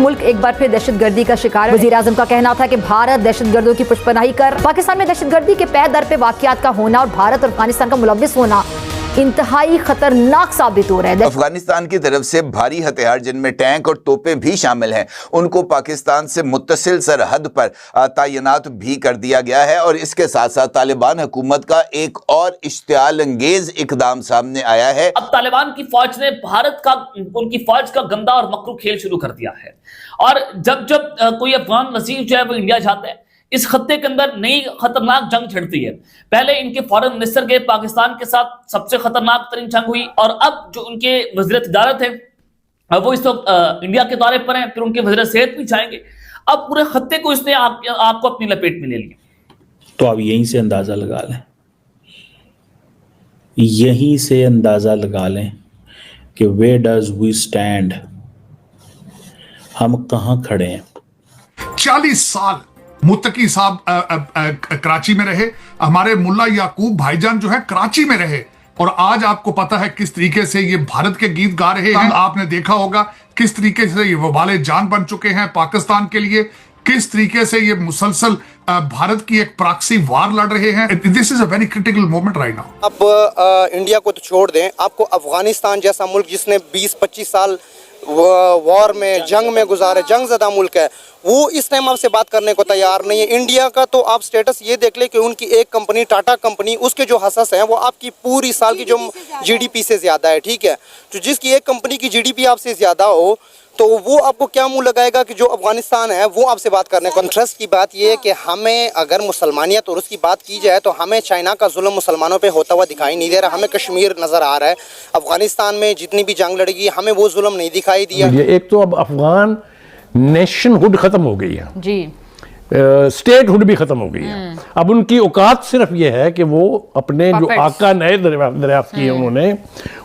मुल्क एक बार फिर दहशतगर्दी का शिकार है। वज़ीर-ए-आज़म का कहना था कि भारत दहशतगर्दों की पुष्पनाही कर पाकिस्तान में दहशतगर्दी के पै दर पे वाक़ियात का होना और भारत और अफगानिस्तान का मुलव्विस होना इंतहाई खतरनाक साबित हो रहा है। अफगानिस्तान की तरफ से भारी हथियार जिनमें टैंक और तोपें भी शामिल हैं, उनको पाकिस्तान से मुत्तसिल सरहद पर तैनात भी कर दिया गया है। और इसके साथ साथ तालिबान हुकूमत का एक और इश्तियाल अंगेज इकदाम सामने आया है। अब तालिबान की फौज ने उनकी फौज का गंदा और मकरू खेल शुरू कर दिया है। और जब कोई अफगान वज़ीर जो है वो इंडिया जाता है, इस खत्ते के अंदर नई खतरनाक जंग छिड़ती है। पहले इनके फॉरेन मिनिस्टर के पाकिस्तान के साथ सबसे खतरनाक तरीन जंग हुई, और अब जो उनके वज़ीर तिजारत है वो इस वक्त इंडिया के दौरे पर हैं, फिर उनके वज़ीर सेहत भी जाएंगे। अब पूरे खत्ते को इसने आपको अपनी लपेट में ले लिया। तो आप यहीं से अंदाजा लगा लें, यहीं से अंदाजा लगा लें कि वेयर डज वी स्टैंड, हम कहां खड़े हैं। 40 साल मुत्तकी साहब कराची में रहे, हमारे मुल्ला याकूब भाईजान जो है कराची में रहे, और आज आपको पता है किस तरीके से ये भारत के गीत गा रहे हैं। आपने देखा होगा किस तरीके से ये वबाले जान बन चुके हैं पाकिस्तान के लिए, किस तरीके से ये मुसलसल भारत की एक प्रॉक्सी वार लड़ रहे हैं। This is a very critical moment right now. अब इंडिया को तो छोड़ दें, आपको अफगानिस्तान जैसा मुल्क जिसने 20-25 साल वॉर में जंग में गुजारे, जंग ज़दा मुल्क है, वो इस टाइम आपसे बात करने को तैयार नहीं है। इंडिया का तो आप स्टेटस ये देख ले कि उनकी एक कंपनी टाटा कंपनी, उसके जो हसस हैं वो आपकी पूरी साल की जो जीडीपी से ज़्यादा है, ठीक है। तो जिसकी एक कंपनी की जीडीपी आपसे ज़्यादा हो तो वो आपको क्या मुंह लगाएगा कि जो अफगानिस्तान है वो आपसे बात करने को। इंटरेस्ट की बात ये है कि हमें अगर मुसलमानियत और उसकी बात की जाए तो हमें चाइना का जुल्म मुसलमानों पे होता हुआ दिखाई नहीं दे रहा, हमें कश्मीर नज़र आ रहा है। अफगानिस्तान में जितनी भी जंग लड़ेगी हमें वो जुल्म नहीं दिखाई दिया। एक तो अब अफगान नेशनहुड खत्म हो गई है जी, स्टेटहुड भी खत्म हो गई है। अब उनकी औकात सिर्फ ये है कि वो अपने जो आका नए दरियाफ्त किए उन्होंने,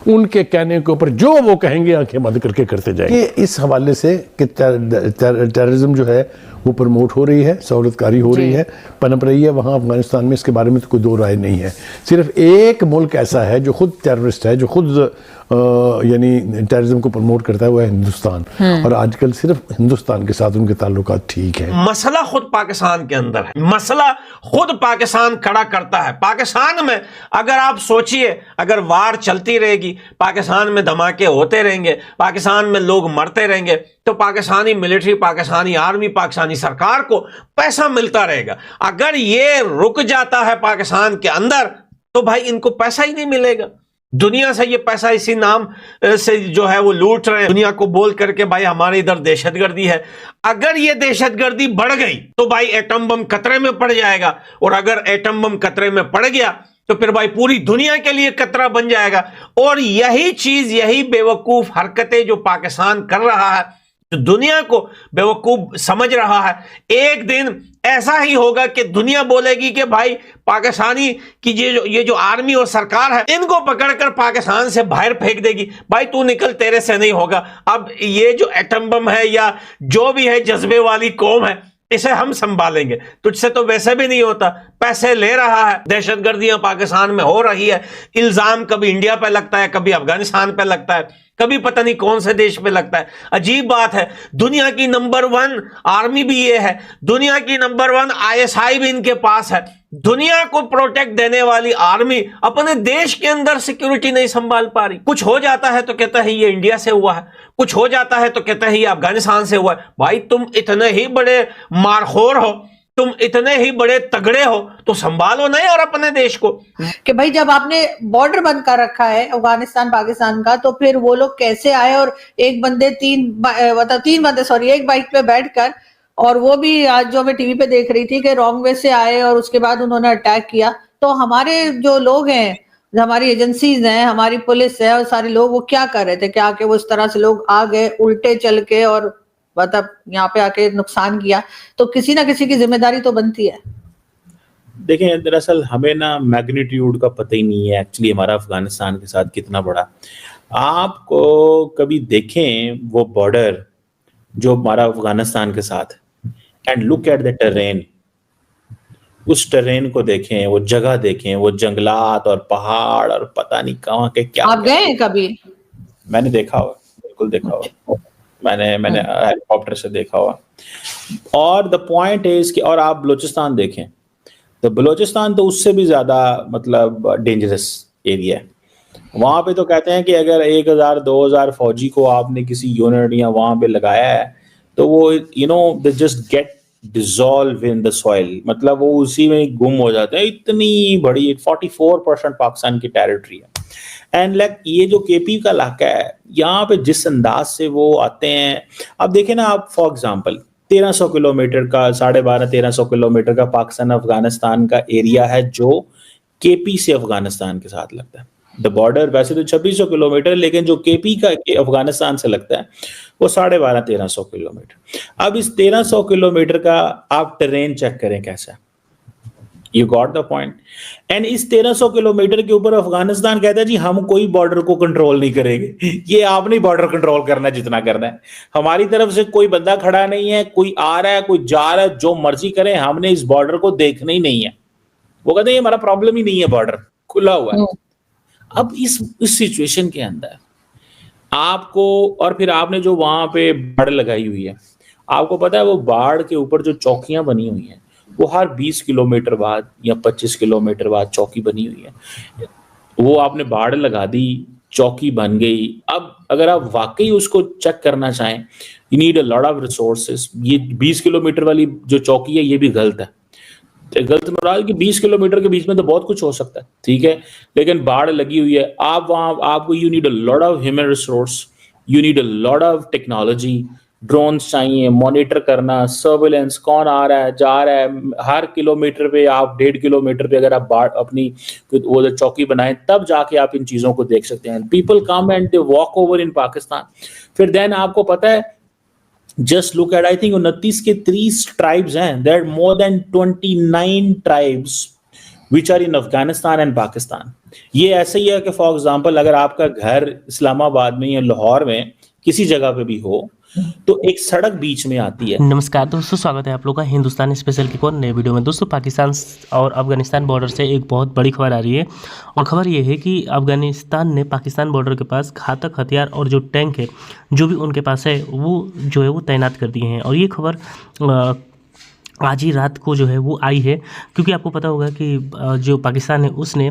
उनके कहने के ऊपर जो वो कहेंगे आंखें बंद करके करते जाएंगे। इस हवाले से कि टेररिज्म जो है वो प्रमोट हो रही है, सहूलतकारी हो रही है, पनप रही है वहाँ अफगानिस्तान में, इसके बारे में तो कोई दो राय नहीं है। सिर्फ एक मुल्क ऐसा है जो खुद टेररिस्ट है, जो खुद यानी टेररिज्म को प्रमोट करता है, वो है हिंदुस्तान। और आजकल सिर्फ हिंदुस्तान के साथ उनके ताल्लुकात ठीक है। मसला खुद पाकिस्तान के अंदर है, मसला खुद पाकिस्तान खड़ा करता है। पाकिस्तान में अगर आप सोचिए, अगर वार चलती रहेगी, पाकिस्तान में धमाके होते रहेंगे, पाकिस्तान में लोग मरते रहेंगे, तो पाकिस्तानी मिलिट्री, पाकिस्तानी आर्मी, पाकिस्तानी सरकार को पैसा मिलता रहेगा। अगर ये रुक जाता है पाकिस्तान के अंदर तो भाई इनको पैसा ही नहीं मिलेगा। दुनिया से ये पैसा इसी नाम से जो है वो लूट रहे हैं, दुनिया को बोल करके भाई हमारे इधर दहशतगर्दी है। अगर ये दहशतगर्दी बढ़ गई तो भाई एटम बम खतरे में पड़ जाएगा, और अगर एटम बम खतरे में पड़ गया तो फिर भाई पूरी दुनिया के लिए खतरा बन जाएगा। और यही चीज, यही बेवकूफ हरकतें जो पाकिस्तान कर रहा है, जो दुनिया को बेवकूफ समझ रहा है, एक दिन ऐसा ही होगा कि दुनिया बोलेगी कि भाई पाकिस्तानी की ये जो आर्मी और सरकार है, इनको पकड़कर पाकिस्तान से बाहर फेंक देगी। भाई तू निकल, तेरे से नहीं होगा। अब ये जो एटम बम है या जो भी है, जज्बे वाली कौम है, इसे हम संभालेंगे, तुझसे तो वैसे भी नहीं होता। पैसे ले रहा है, दहशतगर्दियां पाकिस्तान में हो रही है, इल्जाम कभी इंडिया पे लगता है, कभी अफगानिस्तान पे लगता है, कभी पता नहीं कौन से देश पे लगता है। अजीब बात है, दुनिया की नंबर 1 आर्मी भी ये है, दुनिया की नंबर 1 ISI भी इनके पास है। दुनिया को प्रोटेक्ट देने वाली आर्मी अपने देश के अंदर सिक्योरिटी नहीं संभाल पा रही। कुछ हो जाता है तो कहता है ये इंडिया से हुआ है, कुछ हो जाता है तो कहता है ये अफगानिस्तान से हुआ है। भाई तुम इतने ही बड़े मारखोर हो, तुम इतने ही बड़े तगड़े हो, तो संभालो नहीं और अपने देश को। कि भाई जब आपने बॉर्डर बंद कर रखा है अफगानिस्तान पाकिस्तान का, तो फिर वो लोग कैसे आए? और एक बाइक पे बैठकर, और वो भी आज जो मैं टीवी पे देख रही थी कि रॉन्ग वे से आए और उसके बाद उन्होंने अटैक किया। तो हमारे जो लोग हैं, हमारी एजेंसीज हैं, हमारी पुलिस है, और सारे लोग वो क्या कर रहे थे कि आके वो इस तरह से लोग आ गए उल्टे चल के और मतलब यहाँ पे आके नुकसान किया। तो किसी ना किसी की जिम्मेदारी तो बनती है। देखें, दरअसल हमें ना मैग्नीट्यूड का पता ही नहीं है एक्चुअली हमारा अफगानिस्तान के साथ कितना बड़ा। आपको कभी देखें वो बॉर्डर जो हमारा अफगानिस्तान के साथ, and look at the terrain, उस टेरेन को देखें, वो जगह देखें, वो जंगलात और पहाड़ और पता नहीं कहाँ के क्या। आप गए कभी? मैंने देखा हुआ, बिल्कुल देखा हुआ। मैंने हेलीकॉप्टर से देखा हुआ। और द पॉइंट इज कि और आप बलूचिस्तान देखें तो बलूचिस्तान तो उससे भी ज़्यादा मतलब डेंजरस एरिया है। वहाँ पे तो कहते हैं कि अगर 1000-2000 फौजी को आपने किसी यूनिट या वहाँ पे लगाया है तो वो they just get dissolve in the soil, मतलब वो उसी में गुम हो जाते हैं। इतनी बड़ी 44% पाकिस्तान की टेरिटरी है। एंड लाइक ये जो केपी का इलाका है, यहाँ पे जिस अंदाज से वो आते हैं, अब देखें ना आप, फॉर एग्जांपल 1300 किलोमीटर का 12.5-1300 किलोमीटर का पाकिस्तान अफगानिस्तान का एरिया है जो केपी से अफगानिस्तान के साथ लगता है। द बॉर्डर वैसे तो 2600 किलोमीटर, लेकिन जो केपी का अफगानिस्तान से लगता है वो 12.5-1300 किलोमीटर। अब इस 1300 किलोमीटर का आप टेरेन चेक करें कैसा है। You got the point. And इस 1300 किलोमीटर के ऊपर अफगानिस्तान कहता है जी हम कोई बॉर्डर को कंट्रोल नहीं करेंगे। ये आपने बॉर्डर कंट्रोल करना है जितना करना है, हमारी तरफ से कोई बंदा खड़ा नहीं है, कोई आ रहा है कोई जा रहा है, जो मर्जी करें, हमने इस बॉर्डर को देखना ही नहीं है। वो कहते हैं हमारा प्रॉब्लम ही नहीं है, बॉर्डर खुला हुआ है। अब इस सिचुएशन के अंदर आपको, और फिर आपने जो वहां पे बाड़ लगाई हुई है, आपको पता है वो बाड़ के ऊपर जो चौकियां बनी हुई हैं वो हर 20 किलोमीटर बाद या 25 किलोमीटर बाद चौकी बनी हुई है। वो आपने बाड़ लगा दी, चौकी बन गई। अब अगर आप वाकई उसको चेक करना चाहें, you need a lot of resources. ये 20 किलोमीटर वाली जो चौकी है ये भी गलत है। गलत मुराद कि 20 किलोमीटर के बीच में तो बहुत कुछ हो सकता है, ठीक है, लेकिन बाढ़ लगी हुई है। आप वहां आपको you need a lot of human resource, you need a lot of technology, drones चाहिए, मॉनिटर करना, सर्विलेंस, कौन आ रहा है जा रहा है। हर किलोमीटर पे आप 1.5 किलोमीटर पे अगर आप बाढ़ अपनी वो जो चौकी बनाएं तब जाके आप इन चीजों को देख सकते हैं। People come and they walk over in Pakistan. फिर देन आपको पता है, just look at, I think 29 के 3 tribes हैं, there are more than 29 tribes which are in Afghanistan and Pakistan। ये ऐसे ही है कि फॉर एग्जांपल अगर आपका घर इस्लामाबाद में या लाहौर में किसी जगह पे भी हो तो एक सड़क बीच में आती है। नमस्कार दोस्तों, स्वागत है आप लोगों का हिंदुस्तान स्पेशल की नए वीडियो में। दोस्तों, पाकिस्तान और अफगानिस्तान बॉर्डर से एक बहुत बड़ी खबर आ रही है, और खबर ये है कि अफगानिस्तान ने पाकिस्तान बॉर्डर के पास घातक हथियार और जो टैंक है जो भी उनके पास है वो जो है वो तैनात कर दिए हैं। और ये खबर आज ही रात को जो है वो आई है, क्योंकि आपको पता होगा कि जो पाकिस्तान है उसने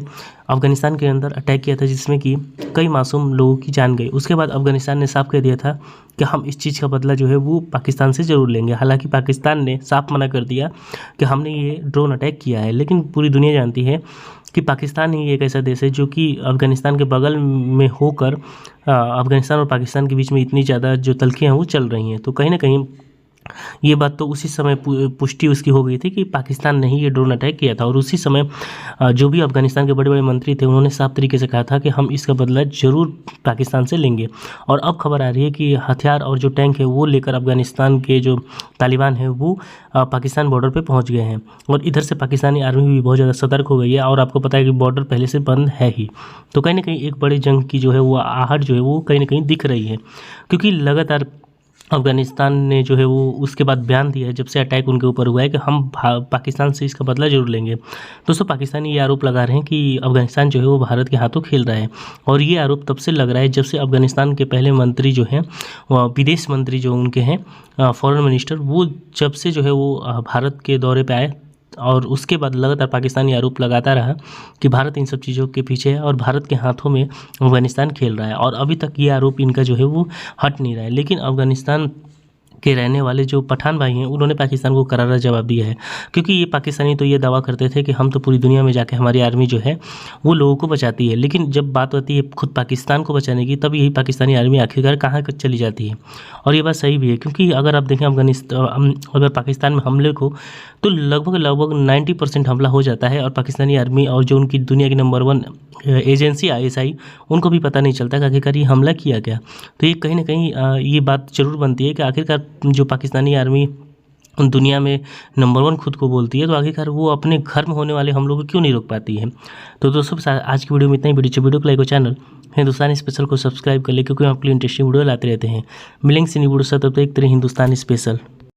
अफगानिस्तान के अंदर अटैक किया था जिसमें कि कई मासूम लोगों की जान गई। उसके बाद अफगानिस्तान ने साफ कह दिया था कि हम इस चीज़ का बदला जो है वो पाकिस्तान से ज़रूर लेंगे। हालांकि पाकिस्तान ने साफ मना कर दिया कि हमने ये ड्रोन अटैक किया है, लेकिन पूरी दुनिया जानती है कि पाकिस्तान ही एक ऐसा देश है जो कि अफगानिस्तान के बगल में होकर अफगानिस्तान और पाकिस्तान के बीच में इतनी ज़्यादा जो तल्खियाँ हैं वो चल रही हैं। तो कहीं ना कहीं ये बात तो उसी समय पुष्टि उसकी हो गई थी कि पाकिस्तान ने ही ये ड्रोन अटैक किया था। और उसी समय जो भी अफगानिस्तान के बड़े बड़े मंत्री थे उन्होंने साफ तरीके से कहा था कि हम इसका बदला ज़रूर पाकिस्तान से लेंगे। और अब खबर आ रही है कि हथियार और जो टैंक है वो लेकर अफगानिस्तान के जो तालिबान है वो पाकिस्तान बॉर्डर पे पहुंच गए हैं। और इधर से पाकिस्तानी आर्मी भी बहुत ज़्यादा सतर्क हो गई है, और आपको पता है कि बॉर्डर पहले से बंद है ही। तो कहीं ना कहीं एक बड़ी जंग की जो है वो आहट जो है वो कहीं ना कहीं दिख रही है, क्योंकि लगातार अफगानिस्तान ने जो है वो उसके बाद बयान दिया है जब से अटैक उनके ऊपर हुआ है कि हम पाकिस्तान से इसका बदला जरूर लेंगे। दोस्तों, पाकिस्तानी ये आरोप लगा रहे हैं कि अफगानिस्तान जो है वो भारत के हाथों खेल रहा है, और ये आरोप तब से लग रहा है जब से अफगानिस्तान के पहले मंत्री जो हैं, विदेश मंत्री जो उनके हैं, फॉरेन मिनिस्टर, वो जब से जो है वो भारत के दौरे पर आए, और उसके बाद लगातार पाकिस्तानी आरोप लगाता रहा कि भारत इन सब चीज़ों के पीछे है और भारत के हाथों में अफगानिस्तान खेल रहा है। और अभी तक ये आरोप इनका जो है वो हट नहीं रहा है। लेकिन अफगानिस्तान के रहने वाले जो पठान भाई हैं उन्होंने पाकिस्तान को करारा जवाब दिया है, क्योंकि ये पाकिस्तानी तो ये दावा करते थे कि हम तो पूरी दुनिया में जाके हमारी आर्मी जो है वो लोगों को बचाती है, लेकिन जब बात होती है खुद पाकिस्तान को बचाने की तब यही पाकिस्तानी आर्मी आखिरकार कहाँ चली जाती है। और ये बात सही भी है, क्योंकि अगर आप देखें अगर पाकिस्तान में हमले को तो लगभग 90% हमला हो जाता है, और पाकिस्तानी आर्मी और जो उनकी दुनिया की नंबर 1 एजेंसी ISI उनको भी पता नहीं चलता कि आखिरकार ये हमला किया गया। तो ये कहीं ना कहीं ये बात जरूर बनती है कि आखिरकार जो पाकिस्तानी आर्मी दुनिया में नंबर 1 खुद को बोलती है, तो आखिरकार वो अपने घर में होने वाले हमलों को क्यों नहीं रोक पाती है। तो दोस्तों, आज की वीडियो में इतना ही। वीडियो को लाइक और चैनल हिंदुस्तान स्पेशल को सब्सक्राइब कर ले, क्योंकि हम आपके लिए इंटरेस्टिंग वीडियो लाते रहते हैं। मिलेंगे वीडियो से, तब तक हिंदुस्तान स्पेशल।